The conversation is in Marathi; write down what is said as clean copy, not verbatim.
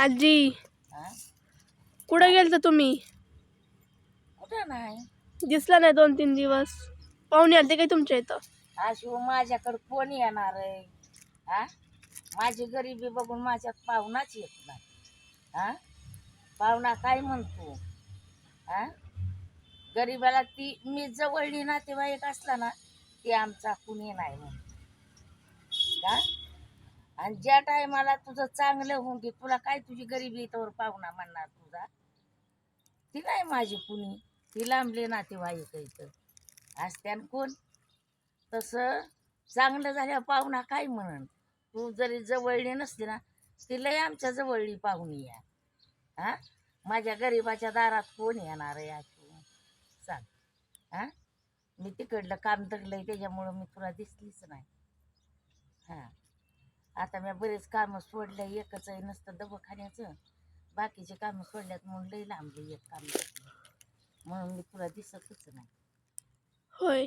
आजी हा? कुठे गेलता तुम्ही? कुठं नाही. दिसला नाही 2-3 दिवस. पाहुणे आलते काय तुमच्या इथं? आशू माझ्याकडे कोण येणार आहे? हा? माझी गरिबी बघून माझ्यात पाहुणाच येत नाही. हा? पाहुणा काय म्हणतो? हा? गरीबाला ती मी जवळली नातेवाईक असला ना ती आमचा कुणी नाही म्हणतो. का? आणि ज्या टायमाला तुझं चांगलं होऊन दे, तुला काय तुझी गरिबी तर पाहुणा म्हणणार तुझा? ती नाही माझी कुणी, ती लांबले नातेवाईक इथं असत्यान कोण. तसं चांगलं झाल्यावर पाहुणा काय म्हणन? तू जरी जवळली नसली ना ती लय आमच्या जवळली पाहुणी या. हा? माझ्या गरिबाच्या दारात कोण येणार आहे तू सांग? हा? मी तिकडलं काम दगलंय त्याच्यामुळं मी तुला दिसलीच नाही. हा, आता मी बरेच कामं सोडले, एकच आहे नसतं दवाखान्याचं, बाकीचे कामं सोडल्यात म्हणून लई लांबले एक काम म्हणून मी तुला दिसतच नाही. होय.